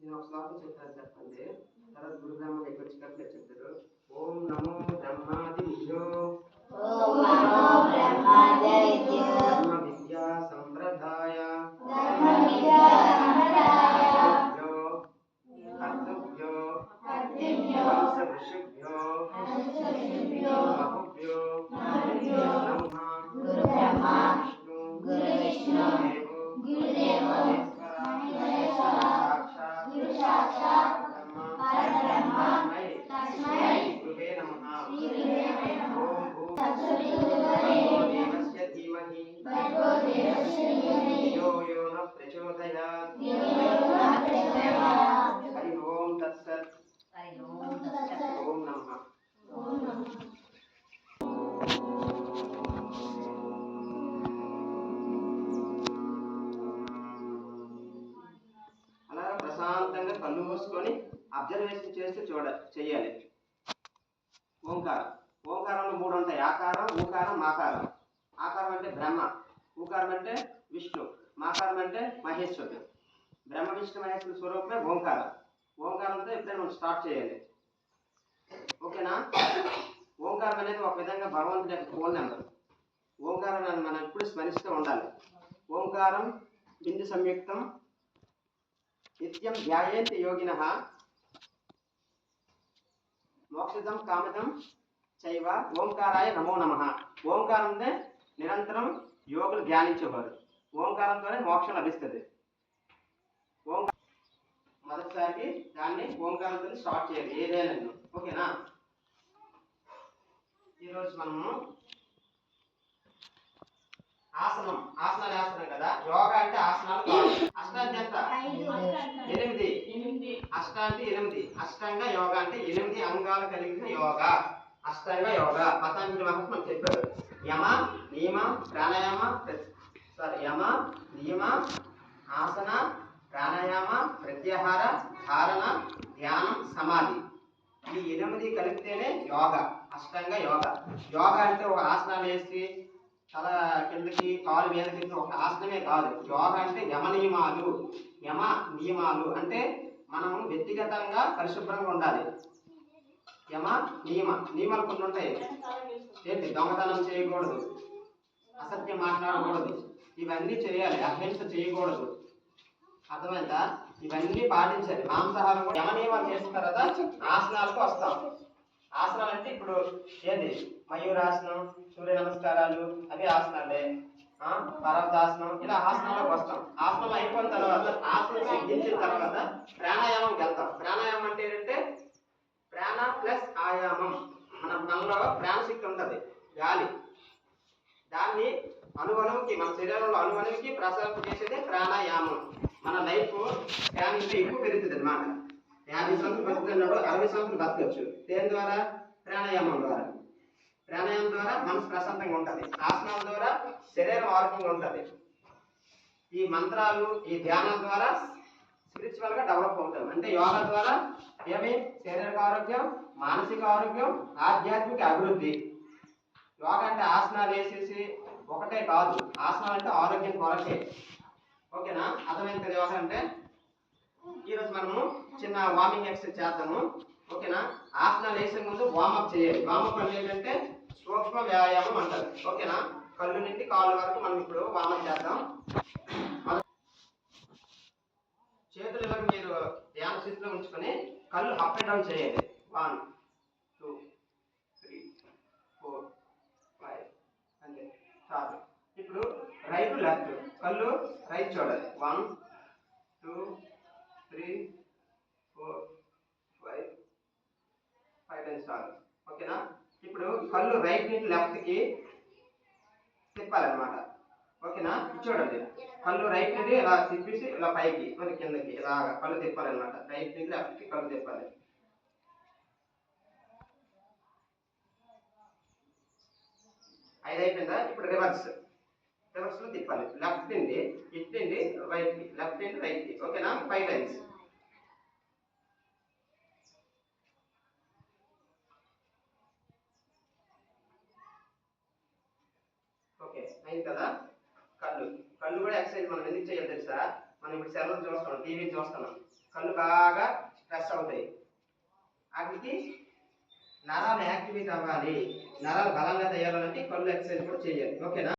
నేను ఒక శ్లోకం చెప్తాను చెప్పండి. తర్వాత గురు బ్రహ్మ దగ్గర వచ్చి కంప్లీట్ చెప్తారు. ఓం నమో బ్రహ్మాదిభ్యో బ్రహ్మ విద్యా సంప్రదాయ కర్తృభ్యో వంశ ఋషిభ్యో మహుభ్యో నమః గురు విష్ణు గురుదేవో మహేశ్వర సాక్షాత్ పరబ్రహ్మ తస్మై గురువే నమః. ఓం భూర్భువస్సువరేణ్యం భర్గో దేవస్య ధీమహి ధియో యో నః ప్రచోదయాత్. హరి ఓం తత్సత్. ఓం నమః. అలా ప్రశాంతంగా కళ్ళు మూసుకొని అబ్జర్వేషన్ చేస్తూ చేయాలి. ఓంకారం. ఓంకారంలో 3 ఉంటాయి: ఆకారం, ఊకారం, మాకారం. ఆకారం అంటే బ్రహ్మ, ఊకారం అంటే విష్ణు, మాకారం అంటే మహేశ్వరుడు. బ్రహ్మ విష్ణు మహేశ్వరుడు స్వరూపమే ఓంకారం. ఓంకారంతో ఎప్పుడైనా మనం స్టార్ట్ చేయాలి. ఓకేనా? ఓంకారం అనేది ఒక విధంగా భగవంతుడి యొక్క ఫోన్ నెంబర్. ఓంకారాన్ని మనం ఎప్పుడు స్మరిస్తూ ఉండాలి. ఓంకారం బిందు సంయుక్తం నిత్యం ధ్యాయేంతి యోగినః మోక్షదం కామదం చైవ ఓంకారాయ నమో నమః. ఓంకారంతో నిరంతరం యోగులు ధ్యానించేవారు. ఓంకారంతోనే మోక్షం లభిస్తుంది. మొదటిసారి దాన్ని ఓంకారంతో స్టార్ట్ చేయాలి ఏదైనా. ఓకేనా? ఈరోజు మనము ఆసనాలు వేస్తున్నాం కదా. యోగా అంటే ఆసనాలు కాదు. అష్టాంగి ఎంత? 8. అష్టాంగి 8. అష్టాంగ యోగా అంటే 8 అంగాలు కలిగిన యోగా. అష్టాంగ యోగా పతంజలి మహర్షి మనకు చెప్పారు. యమ నియమ ప్రాణాయామ యమ నియమ ఆసన ప్రాణాయామ ప్రత్యాహార ధారణ ధ్యానం సమాధి. ఈ 8 కలిపితేనే యోగా, అష్టాంగ యోగా. యోగా అంటే ఒక ఆసనాలు వేసి తల కిందకి కాలు మీదకి ఒక ఆసనమే కాదు. యోగా అంటే యమ నియమాలు అంటే మనం వ్యక్తిగతంగా పరిశుభ్రంగా ఉండాలి. యమ నియమాలు కొన్ని ఉంటాయి. ఏంటి? దొంగతనం చేయకూడదు, అసత్యం మాట్లాడకూడదు, ఇవన్నీ చేయాలి. అహింస చేయకూడదు. అర్థమైందా? ఇవన్నీ పాటించాలి. మాంసాహారం కూడా యమ నియమాలు చేసిన తర్వాత ఆసనాలకు వస్తాం. ఆసనాలు అంటే ఇప్పుడు ఏంటి? మయూరాసనం, సూర్య నమస్కారాలు, అవి ఆసనాలే. పర్వతాసనం, ఇలా ఆసనాలకు వస్తాం. ఆసనం అయిపోయిన తర్వాత ఆసనం సిద్ధించిన తర్వాత ప్రాణాయామంకి వెళ్తాం. ప్రాణాయామం అంటే ఏంటంటే ప్రాణ ప్లస్ ఆయామం. మనలో ప్రాణశక్తి ఉంటుంది, గాలి. దాన్ని అణువణువుకి, మన శరీరంలో అణువణువుకి ప్రసరింప చేసేదే ప్రాణాయామం. మన లైఫ్ ఫ్యామిలీ ఎక్కువ పెరుగుతుంది అన్నమాట. 50 సంవత్సరాలు బతుకుతున్నప్పుడు 60 సంవత్సరాలు బతకవచ్చు. దేని ద్వారా? ప్రాణాయామం ద్వారా. ప్రాణాయామం ద్వారా మనసు ప్రశాంతంగా ఉంటుంది. ఆసనాల ద్వారా శరీరం ఆరోగ్యంగా ఉంటుంది. ఈ మంత్రాలు, ఈ ధ్యానం ద్వారా స్పిరిచువల్గా డెవలప్ అవుతాం. అంటే యోగా ద్వారా ఏమి? శారీరక ఆరోగ్యం, మానసిక ఆరోగ్యం, ఆధ్యాత్మిక అభివృద్ధి. యోగా అంటే ఆసనాలు వేసేసి ఒకటే కాదు. ఆసనాలు అంటే ఆరోగ్యం కొరకే. ఓకేనా? అర్థమైంది కదా యోగా అంటే? ఈరోజు మనము చిన్న వార్మింగ్ ఎక్సర్సైజ్ చేద్దాము. ఓకేనా? ఆసనాలు వేసే ముందు వార్మప్ చేయాలి. వార్మప్ అంటే ఏంటంటే సూక్ష్మ వ్యాయామం అంటారు. ఓకేనా? కళ్ళు నుండి కాళ్ళ వరకు మనం ఇప్పుడు వార్మప్ చేద్దాం. చేతులు ఇలాగ మీరు ధ్యాన స్థితిలో ఉంచుకొని కళ్ళు అప్ అండ్ డౌన్ చేయాలి. 1 2 3 4 5 అంతే చాలు. ఇప్పుడు రైట్ లెఫ్ట్ కళ్ళు రైట్ చూడాలి. 1 2 3 4 5 టైమ్స్ చాలు. ఓకేనా? ఇప్పుడు కళ్ళు రైట్ నుంచి లెఫ్ట్కి తిప్పాలన్నమాట. ఓకేనా? చూడండి, కళ్ళు రైట్ నుండి ఇలా తిప్పేసి ఇలా పైకి మరి కిందకి ఇలా కళ్ళు తిప్పాలన్నమాట. రైట్ నుండి లెఫ్ట్కి కళ్ళు తిప్పాలి. 5 అయిపోయిందా? ఇప్పుడు రివర్స్ లో తిప్పాలి. లెఫ్ట్ నుండి ఇట్ నుండి రైట్కి, లెఫ్ట్ నుండి రైట్కి. ఓకేనా? 5 టైమ్స్. ఓకే అయింది కదా? కళ్ళు కూడా ఎక్సర్సైజ్ మనం ఎందుకు చేయాలి తెలుసా? మనం ఇప్పుడు సెల్ చూస్తున్నాం, టీవీ చూస్తున్నాం. కళ్ళు బాగా స్ట్రెస్ అవుతాయి. వాటికి నరాలు యాక్టివేట్ అవ్వాలి, నరాలు బలంగా తయారాలంటే కళ్ళు ఎక్సర్సైజ్ కూడా చేయాలి. ఓకేనా?